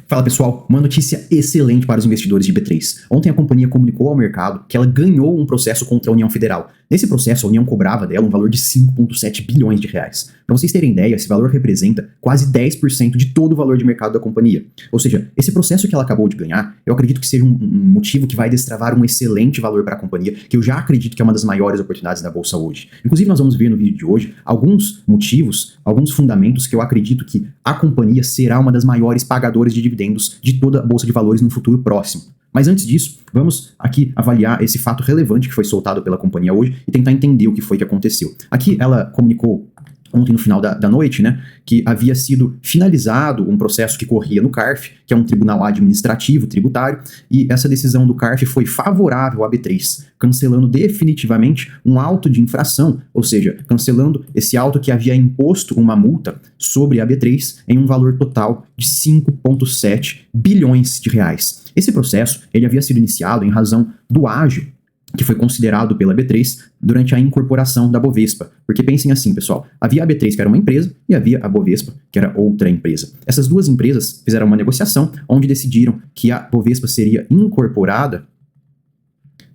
Fala pessoal, uma notícia excelente para os investidores de B3. Ontem a companhia comunicou ao mercado que ela ganhou um processo contra a União Federal. Nesse processo, a União cobrava dela um valor de 5,7 bilhões de reais. Para vocês terem ideia, esse valor representa quase 10% de todo o valor de mercado da companhia. Ou seja, esse processo que ela acabou de ganhar, eu acredito que seja um motivo que vai destravar um excelente valor para a companhia, que eu já acredito que é uma das maiores oportunidades da Bolsa hoje. Inclusive, nós vamos ver no vídeo de hoje alguns motivos, alguns fundamentos que eu acredito que a companhia será uma das maiores pagadoras de dividendos de toda a Bolsa de Valores no futuro próximo. Mas antes disso, vamos aqui avaliar esse fato relevante que foi soltado pela companhia hoje e tentar entender o que foi que aconteceu. Aqui ela comunicou ontem no final da noite, né, que havia sido finalizado um processo que corria no CARF, que é um tribunal administrativo tributário, e essa decisão do CARF foi favorável à B3, cancelando definitivamente um auto de infração, ou seja, cancelando esse auto que havia imposto uma multa sobre a B3 em um valor total de 5,7 bilhões de reais. Esse processo ele havia sido iniciado em razão do ágio que foi considerado pela B3 durante a incorporação da Bovespa. Porque pensem assim, pessoal, havia a B3, que era uma empresa, e havia a Bovespa, que era outra empresa. Essas duas empresas fizeram uma negociação onde decidiram que a Bovespa seria incorporada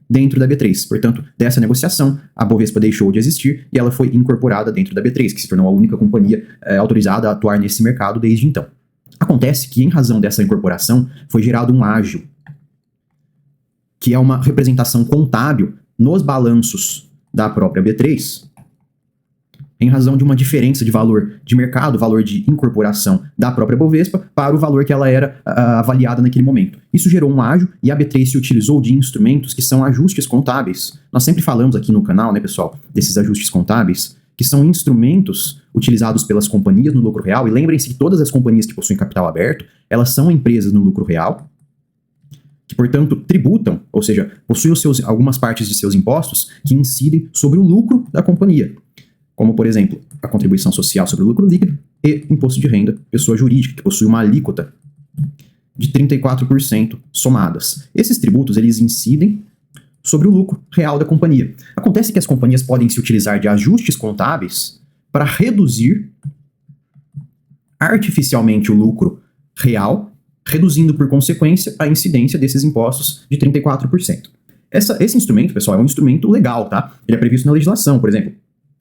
dentro da B3. Portanto, dessa negociação, a Bovespa deixou de existir e ela foi incorporada dentro da B3, que se tornou a única companhia autorizada a atuar nesse mercado desde então. Acontece que, em razão dessa incorporação, foi gerado um ágio, que é uma representação contábil nos balanços da própria B3, em razão de uma diferença de valor de mercado, valor de incorporação da própria Bovespa, para o valor que ela era avaliada naquele momento. Isso gerou um ágio e a B3 se utilizou de instrumentos que são ajustes contábeis. Nós sempre falamos aqui no canal, né, pessoal, desses ajustes contábeis, que são instrumentos utilizados pelas companhias no lucro real, e lembrem-se que todas as companhias que possuem capital aberto, elas são empresas no lucro real, que, portanto, tributam, ou seja, possuem algumas partes de seus impostos que incidem sobre o lucro da companhia, como, por exemplo, a contribuição social sobre o lucro líquido e imposto de renda pessoa jurídica, que possui uma alíquota de 34% somadas. Esses tributos, eles incidem sobre o lucro real da companhia. Acontece que as companhias podem se utilizar de ajustes contábeis para reduzir artificialmente o lucro real, reduzindo, por consequência, a incidência desses impostos de 34%. Esse instrumento, pessoal, é um instrumento legal, tá? Ele é previsto na legislação, por exemplo.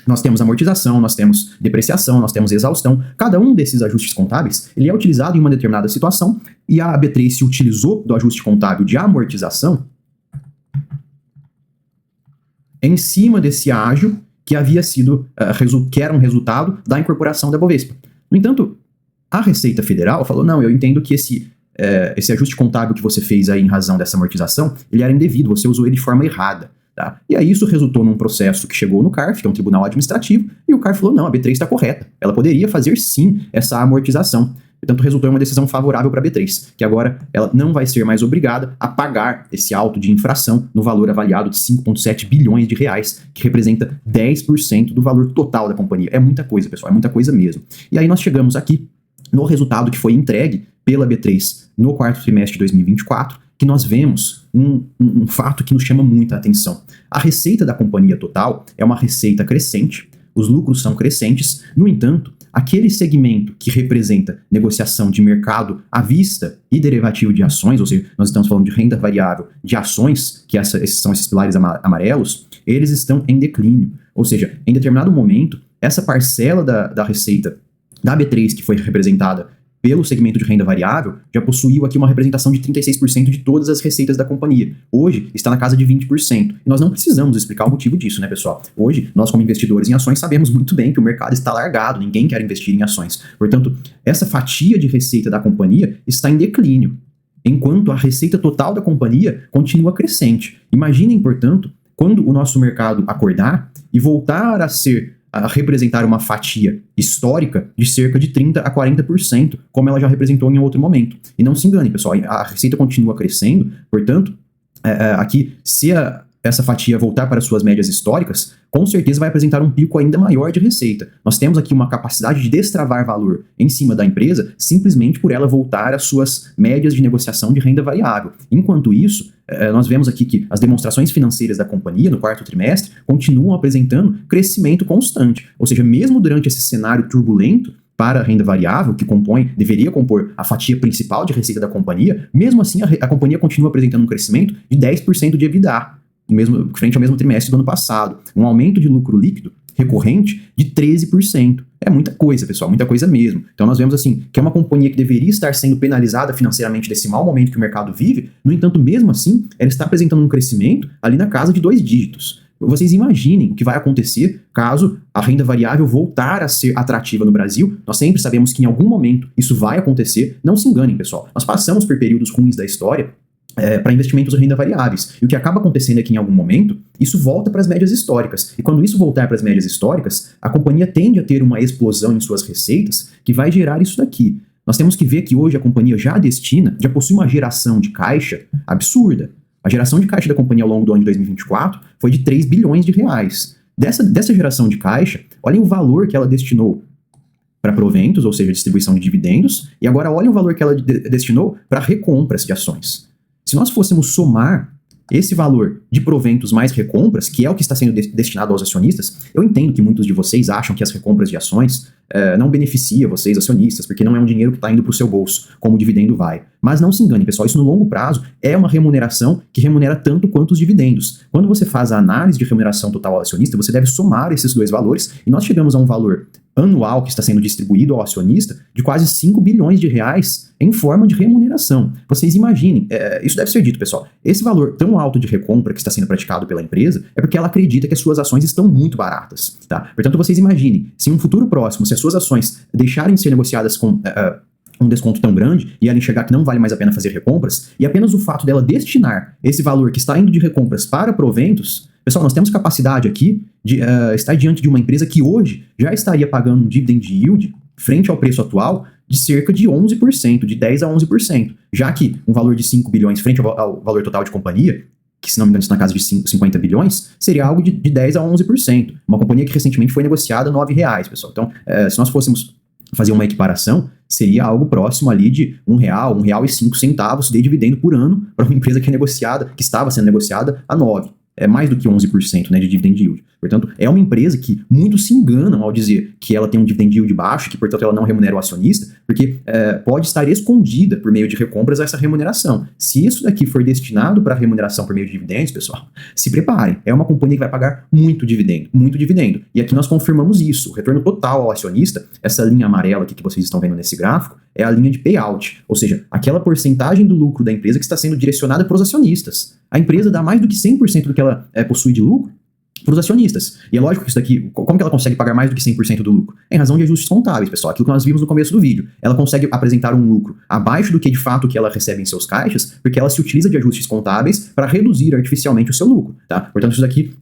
Nós temos amortização, nós temos depreciação, nós temos exaustão. Cada um desses ajustes contábeis, ele é utilizado em uma determinada situação, e a B3 se utilizou do ajuste contábil de amortização em cima desse ágio que havia sido, que era um resultado da incorporação da Bovespa. No entanto, a Receita Federal falou, não, eu entendo que esse ajuste contábil que você fez aí em razão dessa amortização, ele era indevido, você usou ele de forma errada. Tá? E aí isso resultou num processo que chegou no CARF, que é um tribunal administrativo, e o CARF falou, não, a B3 está correta, ela poderia fazer sim essa amortização. Portanto, resultou em uma decisão favorável para a B3, que agora ela não vai ser mais obrigada a pagar esse auto de infração no valor avaliado de 5,7 bilhões de reais, que representa 10% do valor total da companhia. É muita coisa, pessoal, é muita coisa mesmo. E aí nós chegamos aqui no resultado que foi entregue pela B3 no quarto trimestre de 2024, que nós vemos um fato que nos chama muita atenção. A receita da companhia total é uma receita crescente, os lucros são crescentes, no entanto, aquele segmento que representa negociação de mercado à vista e derivativo de ações, ou seja, nós estamos falando de renda variável de ações, que esses são esses pilares amarelos, eles estão em declínio. Ou seja, em determinado momento, essa parcela da receita da B3, que foi representada pelo segmento de renda variável, já possuiu aqui uma representação de 36% de todas as receitas da companhia. Hoje, está na casa de 20%. E nós não precisamos explicar o motivo disso, né, pessoal? Hoje, nós como investidores em ações sabemos muito bem que o mercado está largado, ninguém quer investir em ações. Portanto, essa fatia de receita da companhia está em declínio, enquanto a receita total da companhia continua crescente. Imaginem, portanto, quando o nosso mercado acordar e voltar a representar uma fatia histórica de cerca de 30% a 40%, como ela já representou em outro momento. E não se engane, pessoal, a receita continua crescendo, portanto, aqui, se essa fatia voltar para suas médias históricas, com certeza vai apresentar um pico ainda maior de receita. Nós temos aqui uma capacidade de destravar valor em cima da empresa simplesmente por ela voltar às suas médias de negociação de renda variável. Enquanto isso, nós vemos aqui que as demonstrações financeiras da companhia no quarto trimestre continuam apresentando crescimento constante. Ou seja, mesmo durante esse cenário turbulento, para a renda variável, que deveria compor a fatia principal de receita da companhia, mesmo assim a companhia continua apresentando um crescimento de 10% de EBITDA, frente ao mesmo trimestre do ano passado. Um aumento de lucro líquido recorrente de 13%. É muita coisa, pessoal, muita coisa mesmo. Então nós vemos assim, que é uma companhia que deveria estar sendo penalizada financeiramente desse mau momento que o mercado vive, no entanto, mesmo assim, ela está apresentando um crescimento ali na casa de 2 dígitos. Vocês imaginem o que vai acontecer caso a renda variável voltar a ser atrativa no Brasil. Nós sempre sabemos que em algum momento isso vai acontecer. Não se enganem, pessoal. Nós passamos por períodos ruins da história para investimentos em renda variáveis. E o que acaba acontecendo é que em algum momento isso volta para as médias históricas. E quando isso voltar para as médias históricas, a companhia tende a ter uma explosão em suas receitas que vai gerar isso daqui. Nós temos que ver que hoje a companhia já possui uma geração de caixa absurda. A geração de caixa da companhia ao longo do ano de 2024 foi de 3 bilhões de reais. Dessa geração de caixa, olhem o valor que ela destinou para proventos, ou seja, distribuição de dividendos, e agora olhem o valor que ela destinou para recompras de ações. Se nós fôssemos somar esse valor de proventos mais recompras, que é o que está sendo destinado aos acionistas, eu entendo que muitos de vocês acham que as recompras de ações não beneficia vocês, acionistas, porque não é um dinheiro que está indo para o seu bolso, como o dividendo vai. Mas não se engane, pessoal, isso no longo prazo é uma remuneração que remunera tanto quanto os dividendos. Quando você faz a análise de remuneração total ao acionista, você deve somar esses dois valores, e nós chegamos a um valor anual que está sendo distribuído ao acionista de quase 5 bilhões de reais em forma de remuneração. Vocês imaginem, isso deve ser dito, pessoal, esse valor tão alto de recompra que está sendo praticado pela empresa é porque ela acredita que as suas ações estão muito baratas, tá? Portanto, vocês imaginem, se em um futuro próximo, se as suas ações deixarem de ser negociadas com um desconto tão grande e ela enxergar que não vale mais a pena fazer recompras, e apenas o fato dela destinar esse valor que está indo de recompras para proventos, pessoal, nós temos capacidade aqui de estar diante de uma empresa que hoje já estaria pagando um dividend yield frente ao preço atual de cerca de 11%, de 10% a 11%, já que um valor de 5 bilhões frente ao valor total de companhia, que se não me engano está na casa de 50 bilhões, seria algo de 10% a 11%. Uma companhia que recentemente foi negociada a R$9, pessoal. Então, se nós fôssemos fazer uma equiparação, seria algo próximo ali de R$1, R$1,05 de dividendo por ano para uma empresa que estava sendo negociada a 9%. É mais do que 11%, né, de dividend yield. Portanto, é uma empresa que muitos se enganam ao dizer que ela tem um dividend yield baixo, que, portanto, ela não remunera o acionista, porque pode estar escondida por meio de recompras essa remuneração. Se isso daqui for destinado para remuneração por meio de dividendos, pessoal, se preparem. É uma companhia que vai pagar muito dividendo, muito dividendo. E aqui nós confirmamos isso. O retorno total ao acionista, essa linha amarela aqui que vocês estão vendo nesse gráfico, é a linha de payout, ou seja, aquela porcentagem do lucro da empresa que está sendo direcionada para os acionistas. A empresa dá mais do que 100% do que ela possui de lucro para os acionistas. E é lógico que isso daqui, como que ela consegue pagar mais do que 100% do lucro? Em razão de ajustes contábeis, pessoal, aquilo que nós vimos no começo do vídeo. Ela consegue apresentar um lucro abaixo do que de fato que ela recebe em seus caixas, porque ela se utiliza de ajustes contábeis para reduzir artificialmente o seu lucro, tá? Portanto, isso daqui,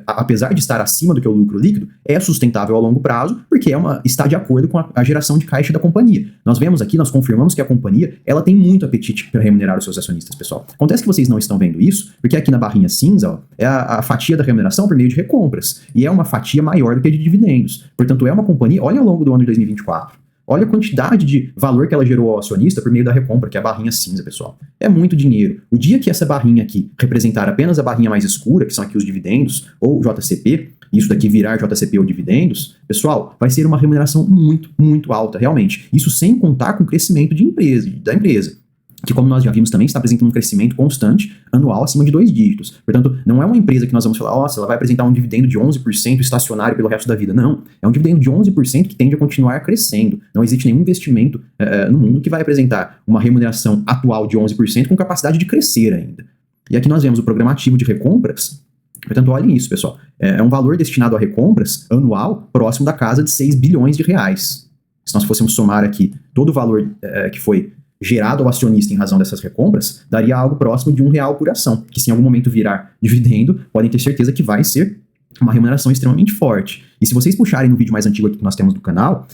apesar de estar acima do que o lucro líquido, é sustentável ao longo prazo, porque está de acordo com a geração de caixa da companhia. Nós vemos aqui, nós confirmamos que a companhia, ela tem muito apetite para remunerar os seus acionistas, pessoal. Acontece que vocês não estão vendo isso, porque aqui na barrinha cinza, ó, é a fatia da remuneração por meio de recompras, e é uma fatia maior do que a de dividendos. Portanto, é uma companhia, olha ao longo do ano de 2024, olha a quantidade de valor que ela gerou ao acionista por meio da recompra, que é a barrinha cinza, pessoal. É muito dinheiro. O dia que essa barrinha aqui representar apenas a barrinha mais escura, que são aqui os dividendos, ou JCP, isso daqui virar JCP ou dividendos, pessoal, vai ser uma remuneração muito, muito alta, realmente. Isso sem contar com o crescimento da empresa, que, como nós já vimos, também está apresentando um crescimento constante anual acima de 2 dígitos. Portanto, não é uma empresa que nós vamos falar, nossa, ela vai apresentar um dividendo de 11% estacionário pelo resto da vida. Não, é um dividendo de 11% que tende a continuar crescendo. Não existe nenhum investimento no mundo que vai apresentar uma remuneração atual de 11% com capacidade de crescer ainda. E aqui nós vemos o programa ativo de recompras. Portanto, olhem isso, pessoal. É um valor destinado a recompras anual próximo da casa de 6 bilhões de reais. Se nós fôssemos somar aqui todo o valor que foi gerado ao acionista em razão dessas recompras, daria algo próximo de R$1 por ação, que se em algum momento virar dividendo, podem ter certeza que vai ser uma remuneração extremamente forte. E se vocês puxarem no vídeo mais antigo aqui que nós temos do canal,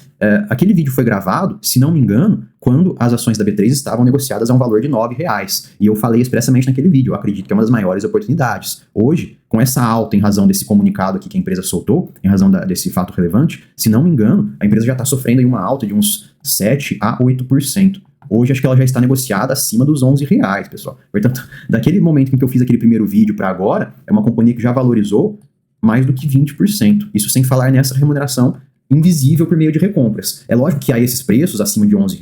aquele vídeo foi gravado, se não me engano, quando as ações da B3 estavam negociadas a um valor de R$9. E eu falei expressamente naquele vídeo, eu acredito que é uma das maiores oportunidades. Hoje, com essa alta em razão desse comunicado aqui que a empresa soltou, em razão desse fato relevante, se não me engano, a empresa já está sofrendo aí uma alta de uns 7 a 8%. Hoje acho que ela já está negociada acima dos R$11, pessoal. Portanto, daquele momento em que eu fiz aquele primeiro vídeo para agora, é uma companhia que já valorizou mais do que 20%. Isso sem falar nessa remuneração invisível por meio de recompras. É lógico que a esses preços, acima de R$ 11,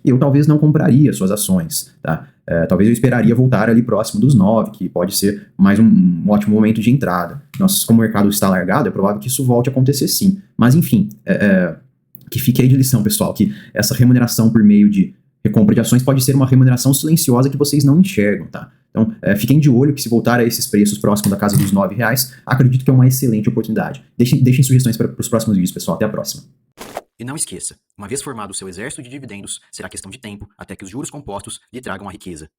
eu talvez não compraria suas ações, tá? Talvez eu esperaria voltar ali próximo dos 9, que pode ser mais um ótimo momento de entrada. Como o mercado está largado, é provável que isso volte a acontecer sim. Mas enfim, que fique aí de lição, pessoal, que essa remuneração por meio de recompra de ações pode ser uma remuneração silenciosa que vocês não enxergam, tá? Então, fiquem de olho que se voltar a esses preços próximos da casa dos R$ 9, acredito que é uma excelente oportunidade. Deixem sugestões para os próximos vídeos, pessoal. Até a próxima. E não esqueça, uma vez formado o seu exército de dividendos, será questão de tempo até que os juros compostos lhe tragam a riqueza.